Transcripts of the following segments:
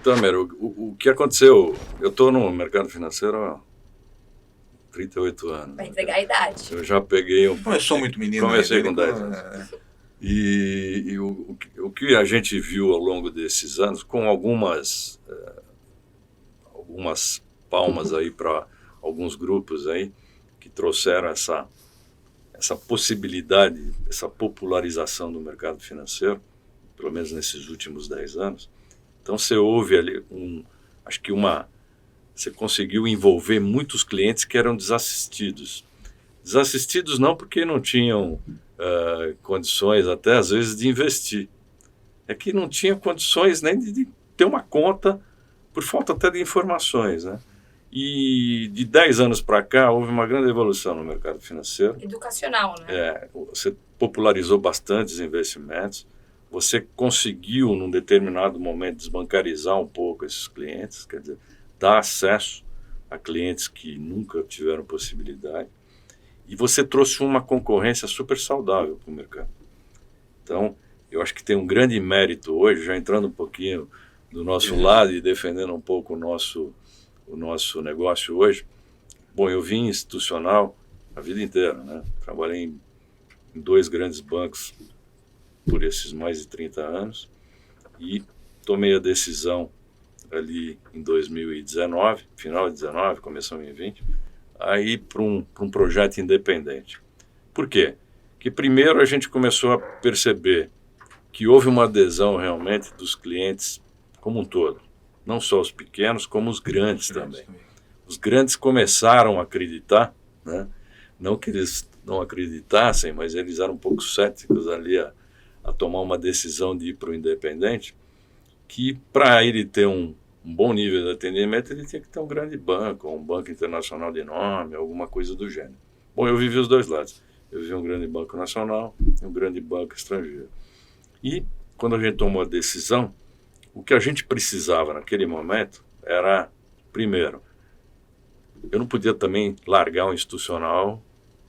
Tamer, o que aconteceu? Eu estou no mercado financeiro há 38 anos. Vai entregar a idade. Eu já peguei Começou muito menino. Comecei com 10 anos. E o que a gente viu ao longo desses anos, com algumas palmas aí para alguns grupos aí que trouxeram essa possibilidade, essa popularização do mercado financeiro, pelo menos nesses últimos 10 anos. Então você houve ali você conseguiu envolver muitos clientes que eram desassistidos. Desassistidos não porque não tinham condições até às vezes de investir. É que não tinha condições nem de ter uma conta por falta até de informações, né? E de 10 anos para cá houve uma grande evolução no mercado financeiro. Educacional, né? Você popularizou bastante os investimentos, você conseguiu num determinado momento desbancarizar um pouco esses clientes, quer dizer, dar acesso a clientes que nunca tiveram possibilidade. E você trouxe uma concorrência super saudável para o mercado. Então, eu acho que tem um grande mérito hoje, já entrando um pouquinho do nosso lado e defendendo um pouco o nosso negócio hoje. Bom, eu vim institucional a vida inteira, né? Trabalhei em 2 grandes bancos por esses mais de 30 anos e tomei a decisão ali em 2019, final de 19, começou em 20, aí para um projeto independente. Por quê? Que primeiro a gente começou a perceber que houve uma adesão realmente dos clientes como um todo. Não só os pequenos, como os grandes também. Os grandes começaram a acreditar, né? Não que eles não acreditassem, mas eles eram um pouco céticos ali a tomar uma decisão de ir para o independente, que para ele ter um bom nível de atendimento, ele tinha que ter um grande banco, um banco internacional de nome, alguma coisa do gênero. Bom, eu vivi os dois lados. Eu vivi um grande banco nacional e um grande banco estrangeiro. E quando a gente tomou a decisão, o que a gente precisava naquele momento era, primeiro, eu não podia também largar um institucional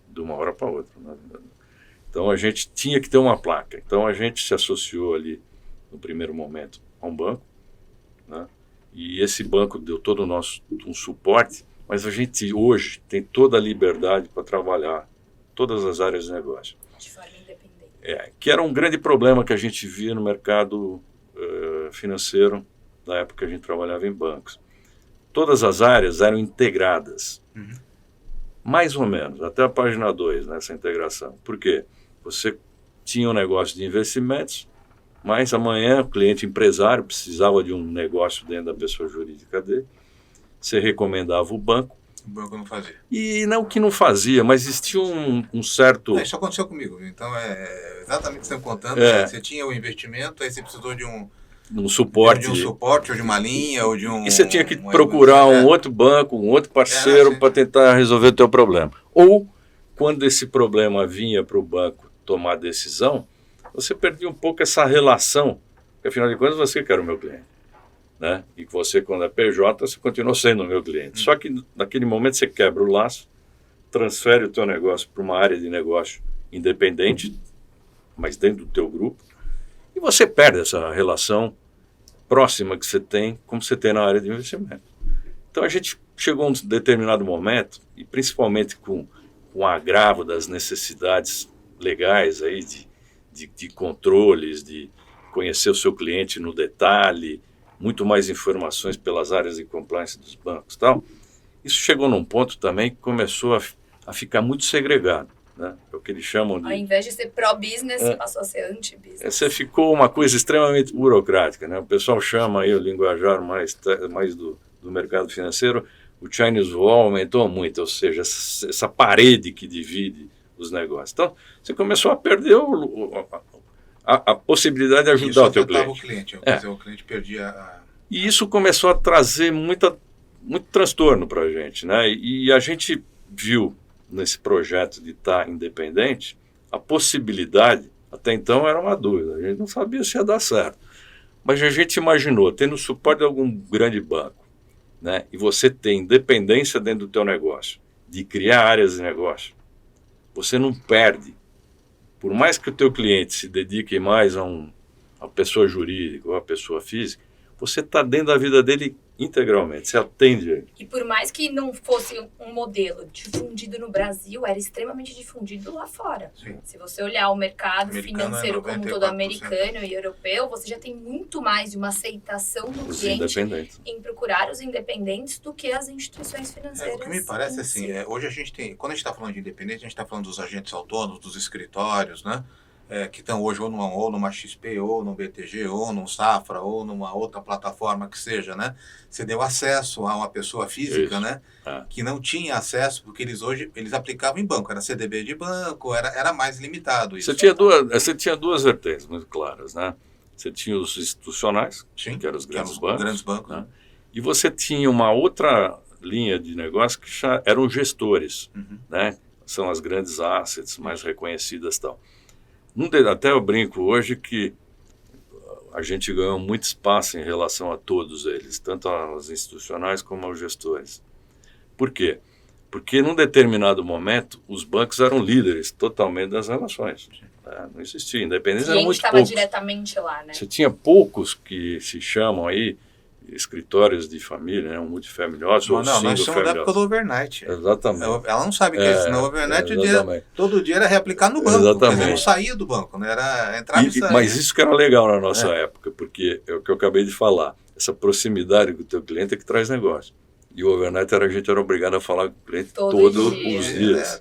de uma hora para outra, né? Então a gente tinha que ter uma placa. Então a gente se associou ali no primeiro momento a um banco, né? E esse banco deu todo o nosso suporte, mas a gente hoje tem toda a liberdade para trabalhar todas as áreas de negócio. De forma independente. Que era um grande problema que a gente via no mercado financeiro na época que a gente trabalhava em bancos. Todas as áreas eram integradas, mais ou menos, até a página 2 nessa integração. Por quê? Você tinha um negócio de investimentos, mas amanhã o cliente empresário precisava de um negócio dentro da pessoa jurídica dele, você recomendava o banco. O banco não fazia. E não que não fazia, mas existia um certo... Isso aconteceu comigo, então é exatamente o que você está contando. Você tinha o investimento, aí você precisou de um suporte. De um suporte, ou de uma linha, ou de um... E você tinha que procurar um outro banco, um outro parceiro para tentar resolver o teu problema. Ou, quando esse problema vinha para o banco tomar decisão, você perdia um pouco essa relação, porque afinal de contas você que era o meu cliente, né? E que você, quando é PJ, você continua sendo o meu cliente. Só que naquele momento você quebra o laço, transfere o teu negócio para uma área de negócio independente, mas dentro do teu grupo, e você perde essa relação próxima que você tem, como você tem na área de investimento. Então a gente chegou a um determinado momento, e principalmente com o agravo das necessidades legais aí de controles, de conhecer o seu cliente no detalhe, muito mais informações pelas áreas de compliance dos bancos e tal. Isso chegou num ponto também que começou a ficar muito segregado, né? É o que eles chamam de... Ao invés de ser pró-business, passou a ser anti-business. Você ficou uma coisa extremamente burocrática, né? O pessoal chama aí o linguajar mais do mercado financeiro, o Chinese Wall aumentou muito, ou seja, essa parede que divide os negócios. Então, você começou a perder a possibilidade de ajudar o teu cliente. O cliente, o cliente perdia E isso começou a trazer muito transtorno para a gente, né? E a gente viu nesse projeto de estar independente a possibilidade, até então era uma dúvida, a gente não sabia se ia dar certo, mas a gente imaginou, tendo o suporte de algum grande banco, né? E você tem independência dentro do teu negócio, de criar áreas de negócio, você não perde. Por mais que o teu cliente se dedique mais a pessoa jurídica ou a pessoa física, você está dentro da vida dele integralmente, você atende ele. E por mais que não fosse um modelo difundido no Brasil, era extremamente difundido lá fora. Sim. Se você olhar o mercado financeiro como todo 94%. Americano e europeu, você já tem muito mais de uma aceitação do Os cliente independentes. em procurar os independentes do que as instituições financeiras. O que me parece assim, hoje a gente tem, quando a gente está falando de independente, a gente está falando dos agentes autônomos, dos escritórios, né? Que estão hoje ou numa XP, ou no BTG, ou num Safra, ou numa outra plataforma que seja, né? Você deu acesso a uma pessoa física, Isso. né? Que não tinha acesso, porque eles aplicavam em banco, era CDB de banco, era mais limitado isso. Você tinha duas vertentes muito claras, né? Você tinha os institucionais, Sim, que eram os grandes bancos, né? E você tinha uma outra linha de negócio que eram gestores, né? São as grandes assets mais reconhecidas e tal. Até eu brinco hoje que a gente ganhou muito espaço em relação a todos eles, tanto aos institucionais como aos gestores. Por quê? Porque num determinado momento os bancos eram líderes totalmente das relações. Não existia, independência era muito poucos. Diretamente lá, né? Você tinha poucos que se chamam aí escritórios de família, né? Um multifamily office ou Não, nós somos da época do overnight. Exatamente. Ela não sabe o que é isso. No overnight, todo dia era reaplicado no banco. Exatamente. Quer dizer, não saía do banco, né? Era entrar e sair. Mas isso que era legal na nossa época, porque é o que eu acabei de falar. Essa proximidade com o teu cliente é que traz negócio. E o overnight a gente era obrigado a falar com o cliente todos os dias.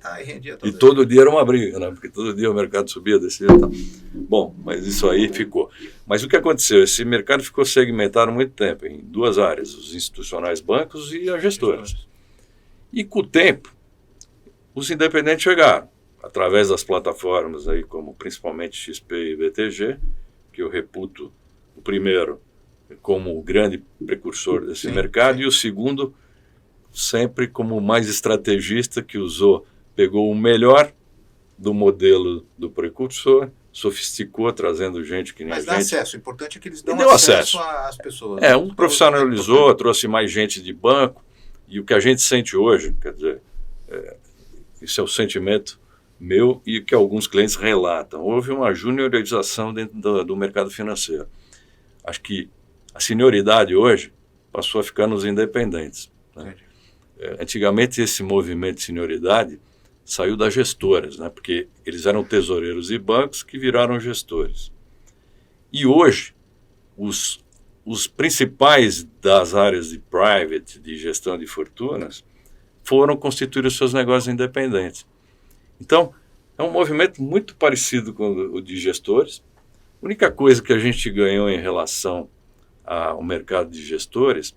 E todo dia era uma briga, né? Porque todo dia o mercado subia, descia e tal. Bom, mas isso aí ficou. Mas o que aconteceu? Esse mercado ficou segmentado há muito tempo em duas áreas, os institucionais bancos e as gestoras. E com o tempo, os independentes chegaram, através das plataformas aí, como principalmente XP e BTG, que eu reputo o primeiro como o grande precursor desse mercado, e o segundo sempre como o mais estrategista, que pegou o melhor do modelo do precursor, sofisticou, trazendo gente que nem a gente. Mas dá acesso, o importante é que eles dão acesso às pessoas. Um profissionalizou, trouxe mais gente de banco, e o que a gente sente hoje, quer dizer, isso é o sentimento meu e que alguns clientes relatam. Houve uma juniorização dentro do mercado financeiro. Acho que a senioridade hoje passou a ficar nos independentes. Né? Antigamente esse movimento de senioridade saiu das gestoras, né? Porque eles eram tesoureiros e bancos que viraram gestores. E hoje, os principais das áreas de private, de gestão de fortunas, foram constituir os seus negócios independentes. Então, é um movimento muito parecido com o de gestores. A única coisa que a gente ganhou em relação ao mercado de gestores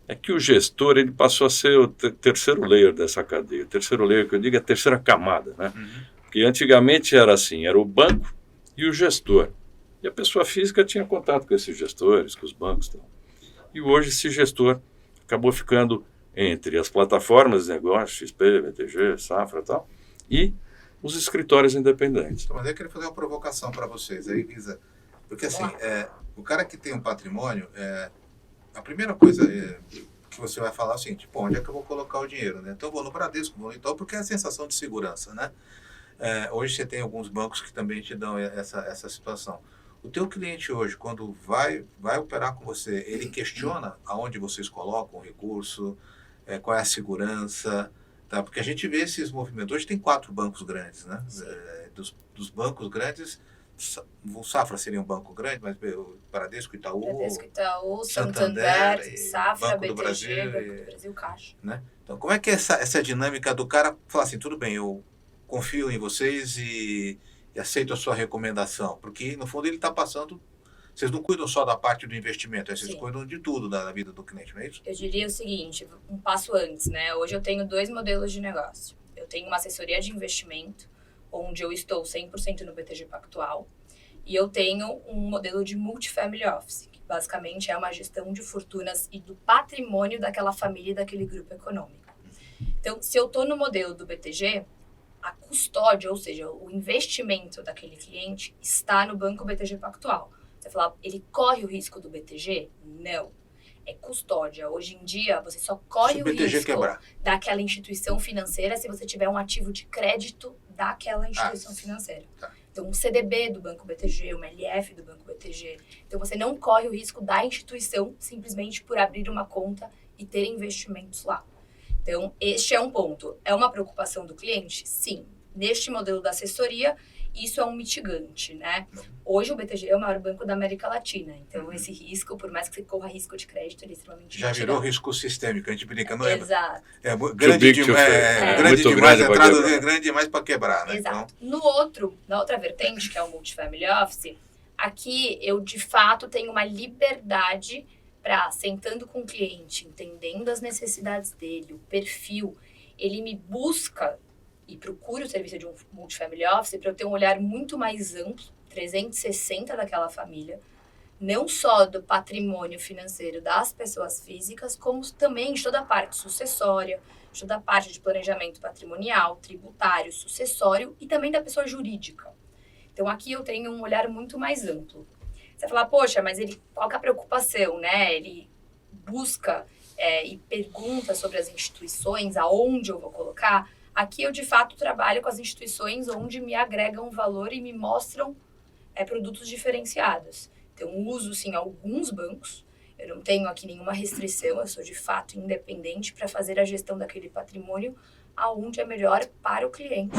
é que o gestor ele passou a ser o terceiro layer dessa cadeia. O terceiro layer que eu digo é a terceira camada, né? Porque antigamente era assim, era o banco e o gestor. E a pessoa física tinha contato com esses gestores, com os bancos e tal. E hoje esse gestor acabou ficando entre as plataformas de negócio, XP, BTG, Safra e tal, e os escritórios independentes. Mas eu queria fazer uma provocação para vocês aí, Isa. Porque assim, o cara que tem um patrimônio, a primeira coisa que você vai falar é o seguinte, onde é que eu vou colocar o dinheiro, né? Então eu vou no Bradesco, vou no Itaú, porque é a sensação de segurança, né? Hoje você tem alguns bancos que também te dão essa situação. O teu cliente hoje, quando vai operar com você, ele questiona aonde vocês colocam o recurso, qual é a segurança, tá? Porque a gente vê esses movimentos. Hoje tem 4 bancos grandes, né? Dos bancos grandes, o Safra seria um banco grande, mas o Bradesco, Itaú, Santander, Safra, Banco BTG, do Brasil, Banco do Brasil, Caixa. Né? Então, como é que é essa dinâmica do cara falar assim, tudo bem, eu confio em vocês e aceito a sua recomendação? Porque, no fundo, ele está passando... Vocês não cuidam só da parte do investimento, vocês cuidam de tudo da vida do cliente, não é isso? Eu diria o seguinte, um passo antes, né? Hoje eu tenho 2 modelos de negócio. Eu tenho uma assessoria de investimento, onde eu estou 100% no BTG Pactual, e eu tenho um modelo de multifamily office, que basicamente é uma gestão de fortunas e do patrimônio daquela família e daquele grupo econômico. Então, se eu estou no modelo do BTG, a custódia, ou seja, o investimento daquele cliente está no Banco BTG Pactual. Você fala, ele corre o risco do BTG? Não. É custódia. Hoje em dia, você só corre o risco daquela instituição financeira se você tiver um ativo de crédito daquela instituição financeira. Tá. Então, um CDB do Banco BTG, uma LF do Banco BTG. Então, você não corre o risco da instituição simplesmente por abrir uma conta e ter investimentos lá. Então, este é um ponto. É uma preocupação do cliente? Sim. Neste modelo da assessoria, isso é um mitigante, né? Hoje o BTG é o maior banco da América Latina. Então, esse risco, por mais que você corra risco de crédito, ele é extremamente Já virou risco sistêmico, a gente brinca, não é? Exato. É grande demais, grande demais para quebrar, né? Exato. Então... Na outra vertente, que é o Multifamily Office, aqui eu, de fato, tenho uma liberdade para, sentando com o cliente, entendendo as necessidades dele, o perfil, ele me busca e procura o serviço de um Multifamily Office para eu ter um olhar muito mais amplo, 360 daquela família, não só do patrimônio financeiro das pessoas físicas, como também de toda a parte sucessória, de toda a parte de planejamento patrimonial, tributário, sucessório e também da pessoa jurídica. Então, aqui eu tenho um olhar muito mais amplo. Você vai falar, poxa, mas qual que é a preocupação, né? Ele busca e pergunta sobre as instituições, aonde eu vou colocar. Aqui eu, de fato, trabalho com as instituições onde me agregam valor e me mostram produtos diferenciados. Então, uso, sim, alguns bancos. Eu não tenho aqui nenhuma restrição, eu sou, de fato, independente para fazer a gestão daquele patrimônio aonde é melhor para o cliente.